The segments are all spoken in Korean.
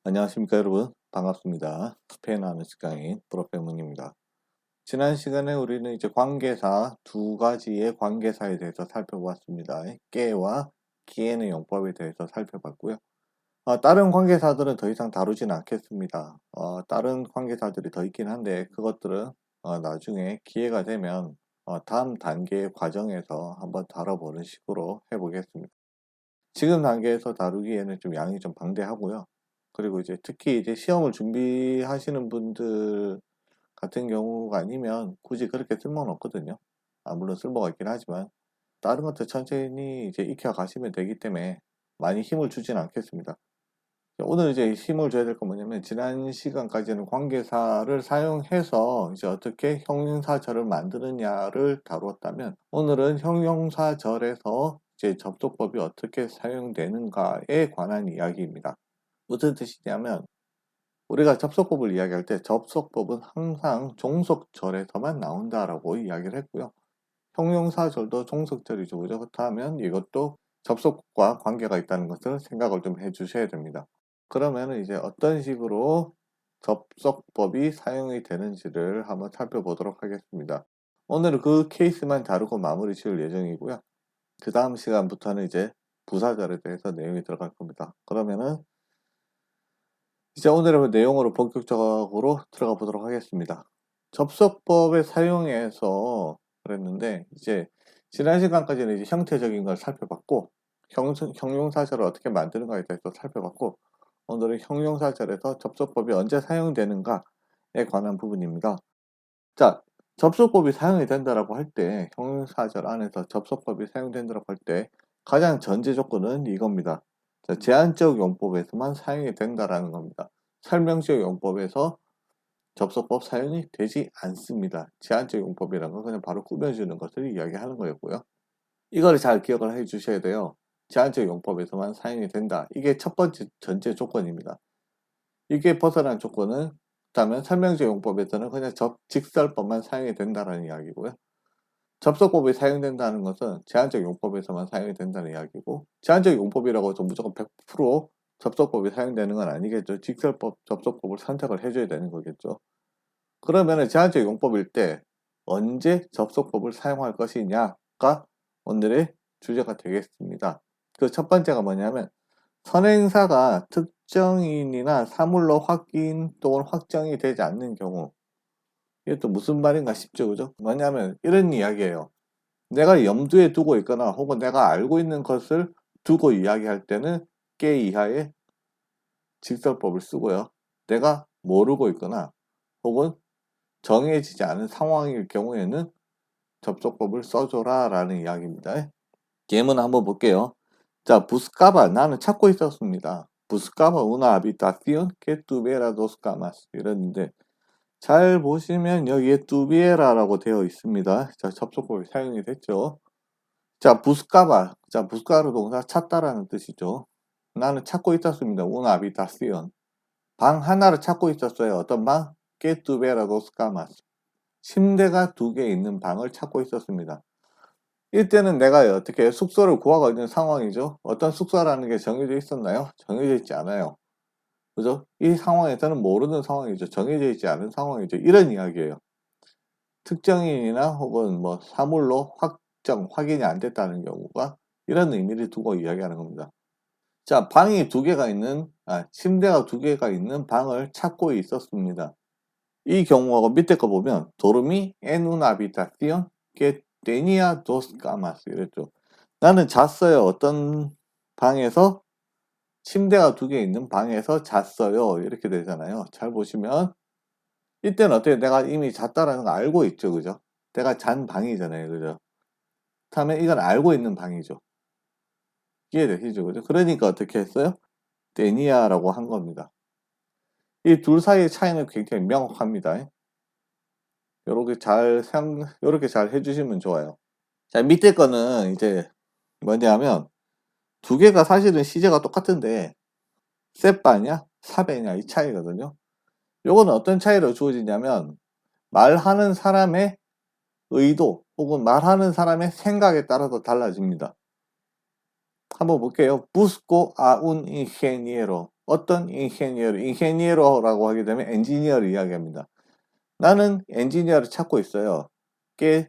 안녕하십니까 여러분, 반갑습니다. 스페인어하는 직장인 프로페문입니다. 지난 시간에 우리는 이제 관계사 두 가지의 관계사에 대해서 살펴보았습니다. 깨와 기에는 용법에 대해서 살펴봤고요. 다른 관계사들은 더 이상 다루진 않겠습니다. 다른 관계사들이 더 있긴 한데 그것들은 나중에 기회가 되면 다음 단계의 과정에서 한번 다뤄보는 식으로 해보겠습니다. 지금 단계에서 다루기에는 좀 양이 좀 방대하고요. 그리고 이제 특히 이제 시험을 준비하시는 분들 같은 경우가 아니면 굳이 그렇게 쓸모는 없거든요. 물론 쓸모가 있긴 하지만 다른 것들 천천히 이제 익혀 가시면 되기 때문에 많이 힘을 주진 않겠습니다. 오늘 이제 힘을 줘야 될 건 뭐냐면 지난 시간까지는 관계사를 사용해서 이제 어떻게 형용사절을 만드느냐를 다루었다면 오늘은 형용사절에서 이제 접속법이 어떻게 사용되는가에 관한 이야기입니다. 무슨 뜻이냐면 우리가 접속법을 이야기할 때 접속법은 항상 종속절에서만 나온다라고 이야기를 했고요. 형용사절도 종속절이죠. 그죠? 그렇다면 이것도 접속과 관계가 있다는 것을 생각을 좀 해주셔야 됩니다. 그러면 이제 어떤 식으로 접속법이 사용이 되는지를 한번 살펴보도록 하겠습니다. 오늘은 그 케이스만 다루고 마무리 지을 예정이고요. 그 다음 시간부터는 이제 부사절에 대해서 내용이 들어갈 겁니다. 그러면은 이제 오늘의 내용으로 본격적으로 들어가 보도록 하겠습니다. 접속법의 사용에서 그랬는데 이제 지난 시간까지는 이제 형태적인 걸 살펴봤고 형용사절을 어떻게 만드는가에 대해서 살펴봤고 오늘은 형용사절에서 접속법이 언제 사용되는가에 관한 부분입니다. 자, 접속법이 사용이 된다라고 할 때 형용사절 안에서 접속법이 사용된다라고 할 때 가장 전제 조건은 이겁니다. 자, 제한적 용법에서만 사용이 된다라는 겁니다. 설명적 용법에서 접속법 사용이 되지 않습니다. 제한적 용법이라는 건 그냥 바로 꾸며주는 것을 이야기하는 거였고요. 이걸 잘 기억을 해 주셔야 돼요. 제한적 용법에서만 사용이 된다. 이게 첫 번째 전제 조건입니다. 이게 벗어난 조건은 그렇다면 설명적 용법에서는 그냥 직설법만 사용이 된다는 이야기고요. 접속법이 사용된다는 것은 제한적 용법에서만 사용이 된다는 이야기고 제한적 용법이라고 해서 무조건 100% 접속법이 사용되는 건 아니겠죠. 직설법, 접속법을 선택을 해줘야 되는 거겠죠. 그러면 제한적 용법일 때 언제 접속법을 사용할 것이냐가 오늘의 주제가 되겠습니다. 그 첫 번째가 뭐냐면 선행사가 특정인이나 사물로 확인 또는 확정이 되지 않는 경우 이게 또 무슨 말인가 싶죠. 그죠? 뭐냐면 이런 이야기예요. 내가 염두에 두고 있거나 혹은 내가 알고 있는 것을 두고 이야기할 때는 깨 이하의 직설법을 쓰고요. 내가 모르고 있거나 혹은 정해지지 않은 상황일 경우에는 접속법을 써줘라 라는 이야기입니다. 예문 한번 볼게요. 자, buscaba 나는 찾고 있었습니다. buscaba una habitación que tuviera dos camas 이랬는데 잘 보시면 여기에 tuviera라고 되어 있습니다. 자, 접속법이 사용이 됐죠. 자, buscaba. 자, buscar 동사 찾다라는 뜻이죠. 나는 찾고 있었습니다. una habitación. 방 하나를 찾고 있었어요. 어떤 방? que tuviera dos camas. 침대가 두 개 있는 방을 찾고 있었습니다. 이때는 내가 어떻게 숙소를 구하고 있는 상황이죠. 어떤 숙소라는 게 정해져 있었나요? 정해져 있지 않아요. 그죠? 이 상황에서는 모르는 상황이죠. 정해져 있지 않은 상황이죠. 이런 이야기예요. 특정인이나 혹은 뭐 사물로 확인이 안 됐다는 경우가 이런 의미를 두고 이야기하는 겁니다. 자, 방이 두 개가 있는, 침대가 두 개가 있는 방을 찾고 있었습니다. 이 경우하고 밑에 거 보면 dormí en una habitación que tenía dos camas 이랬죠. 나는 잤어요. 어떤 방에서 침대가 두 개 있는 방에서 잤어요. 이렇게 되잖아요. 잘 보시면 이때는 어때요? 내가 이미 잤다라는 거 알고 있죠. 그죠? 내가 잔 방이잖아요. 그죠? 그다음에 이건 알고 있는 방이죠. 이해되시죠? 그죠? 그러니까 어떻게 했어요? 데니아라고 한 겁니다. 이 둘 사이의 차이는 굉장히 명확합니다. 요렇게 잘 해주시면 좋아요. 자, 밑에 거는 이제 뭐냐면 두 개가 사실은 시제가 똑같은데 세빠냐 사배냐 이 차이거든요. 요거는 어떤 차이로 주어지냐면 말하는 사람의 의도 혹은 말하는 사람의 생각에 따라서 달라집니다. 한번 볼게요. busco a un ingeniero. 어떤 인게니어로라고 하게 되면 엔지니어를 이야기합니다. 나는 엔지니어를 찾고 있어요. que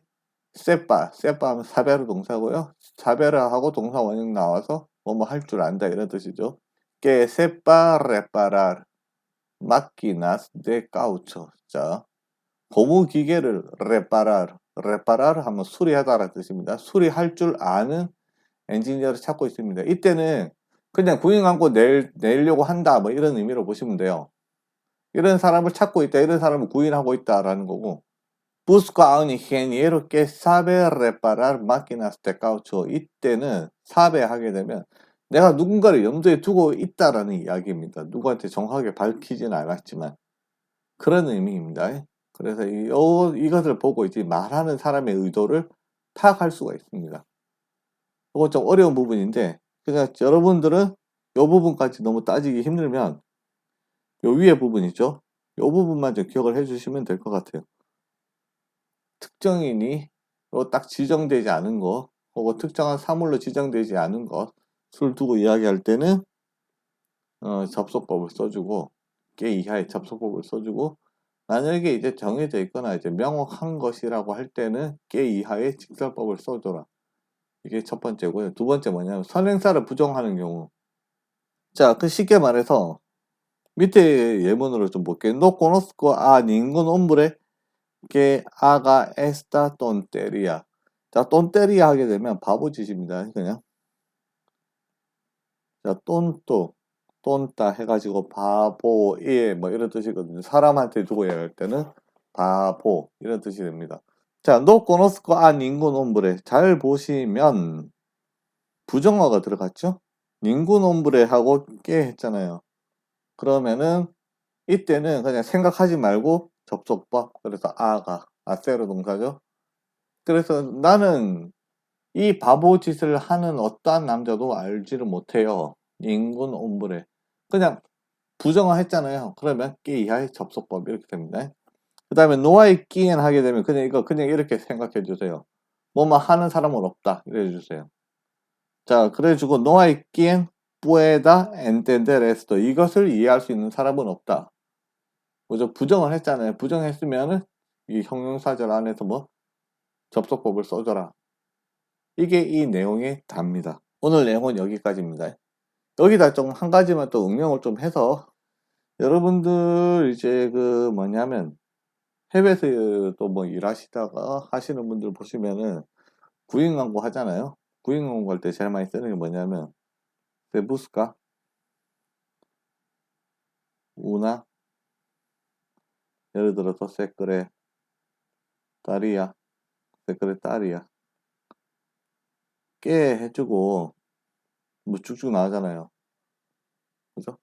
세파 하면 사베르 동사고요. 사베르하고 동사 원형 나와서 뭐뭐 할 줄 안다 이런 뜻이죠. que sepa reparar máquinas de caucho. 자, 고무 기계를 reparar 하면 수리하다라는 뜻입니다. 수리할 줄 아는 엔지니어를 찾고 있습니다. 이때는 그냥 구인 광고 내려고 한다 뭐 이런 의미로 보시면 돼요. 이런 사람을 찾고 있다, 이런 사람을 구인하고 있다라는 거고, busco a un ingeniero que sabe reparar máquinas de caucho. 이때는 sabe 하게 되면 내가 누군가를 염두에 두고 있다라는 이야기입니다. 누구한테 정확하게 밝히지는 않았지만 그런 의미입니다. 그래서 이것을 보고 이제 말하는 사람의 의도를 파악할 수가 있습니다. 이건 좀 어려운 부분인데, 그냥 여러분들은 이 부분까지 너무 따지기 힘들면 요 위에 부분 있죠? 이 부분만 좀 기억을 해주시면 될 것 같아요. 특정인이 딱 지정되지 않은 것, 혹은 특정한 사물로 지정되지 않은 것을 두고 이야기할 때는 접속법을 써주고, 게 이하의 접속법을 써주고, 만약에 이제 정해져 있거나 이제 명확한 것이라고 할 때는 게 이하의 직설법을 써줘라. 이게 첫 번째고요. 두 번째 뭐냐면 선행사를 부정하는 경우. 자, 그 쉽게 말해서 밑에 예문으로 좀 볼게요. No conozco a ningún hombre que haga esta tontería. 자, tontería 하게 되면 바보짓입니다. 그냥. 자, tonto, tonta 해가지고 바보, 뭐 이런 뜻이거든요. 사람한테 두고 얘기할 때는 바보 이런 뜻이 됩니다. 자, no conozco a ningún hombre. 잘 보시면 부정어가 들어갔죠? ningún hombre 하고 que 했잖아요. 그러면은 이때는 그냥 생각하지 말고 접속법, 그래서 아세로 동사죠. 그래서 나는 이 바보 짓을 하는 어떠한 남자도 알지를 못해요. 인군 옴브레. 그냥 부정어했잖아요. 그러면 끼 이하의 접속법 이렇게 됩니다. 그 다음에 노아의 끼엔 하게 되면 그냥 이거 그냥 이렇게 생각해 주세요. 뭐만 하는 사람은 없다 이래 주세요. 자, 그래주고 노아의 끼엔 pueda entender esto. 이것을 이해할 수 있는 사람은 없다. 먼저 부정을 했잖아요. 부정했으면은 이 형용사절 안에서 뭐 접속법을 써줘라. 이게 이 내용의 답니다. 오늘 내용은 여기까지입니다. 여기다 좀 한 가지만 또 응용을 좀 해서 여러분들 이제 그 뭐냐면 해외에서 또 뭐 일하시다가 하시는 분들 보시면은 구인 광고 하잖아요. 구인 광고 할 때 제일 많이 쓰는 게 뭐냐면 세부스카, 우나, 예를 들어서 세크레 딸이야, 세크레 딸이야, 깨 해주고 뭐 쭉쭉 나가잖아요. 그죠?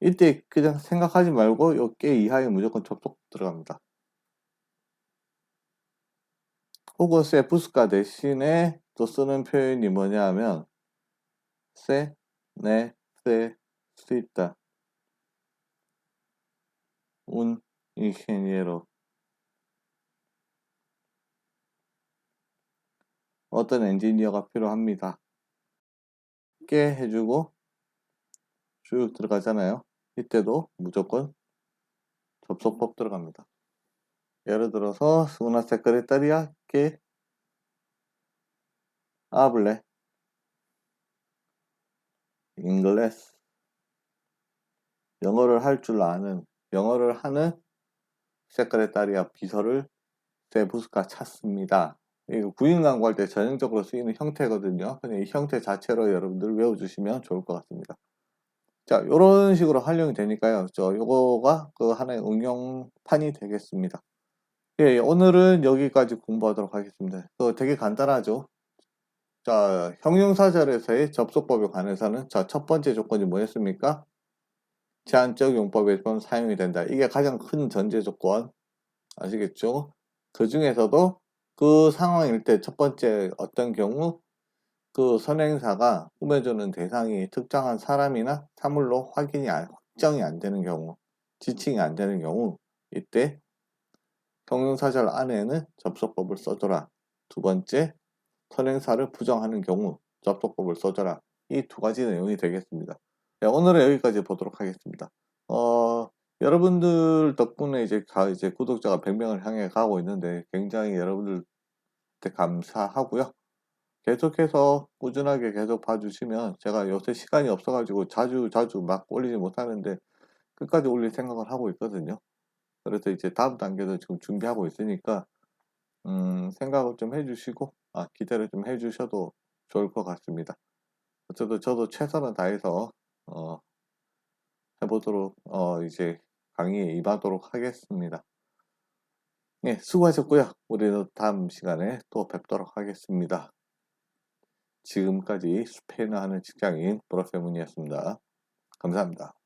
이때 그냥 생각하지 말고 요 깨 이하에 무조건 접속 들어갑니다. 혹은 세부스카 대신에 또 쓰는 표현이 뭐냐 하면 세 수 있다. un ingeniero. 어떤 엔지니어가 필요합니다. 깨 해주고 쭉 들어가잖아요. 이때도 무조건 접속법 들어갑니다. 예를 들어서 una secretaria que hable inglés. 영어를 할 줄 아는, 영어를 하는 세크레타리아 비서를 세부스카 찾습니다. 이거 구인 광고할 때 전형적으로 쓰이는 형태거든요. 그냥 이 형태 자체로 여러분들 외워주시면 좋을 것 같습니다. 자, 이런 식으로 활용이 되니까요. 요거가 그 하나의 응용판이 되겠습니다. 예, 오늘은 여기까지 공부하도록 하겠습니다. 되게 간단하죠. 자, 형용사절에서의 접속법에 관해서는 자, 첫 번째 조건이 뭐였습니까? 제한적 용법에서 사용이 된다. 이게 가장 큰 전제 조건. 아시겠죠? 그 중에서도 그 상황일 때 첫 번째 어떤 경우 그 선행사가 꾸며주는 대상이 특정한 사람이나 사물로 확정이 안 되는 경우, 지칭이 안 되는 경우, 이때 형용사절 안에는 접속법을 써줘라. 두 번째, 선행사를 부정하는 경우 접속법을 써줘라. 이 두 가지 내용이 되겠습니다. 네, 오늘은 여기까지 보도록 하겠습니다. 여러분들 덕분에 이제 구독자가 100명을 향해 가고 있는데 굉장히 여러분들께 감사하고요. 계속해서 꾸준하게 계속 봐주시면 제가 요새 시간이 없어가지고 자주 막 올리지 못하는데 끝까지 올릴 생각을 하고 있거든요. 그래서 이제 다음 단계도 지금 준비하고 있으니까 생각을 좀 해주시고 기대를 좀 해주셔도 좋을 것 같습니다. 어쨌든 저도 최선을 다해서 어, 해보도록 이제 강의에 임하도록 하겠습니다. 네, 수고하셨고요. 우리는 다음 시간에 또 뵙도록 하겠습니다. 지금까지 스페인어 하는 직장인 브로페문이었습니다. 감사합니다.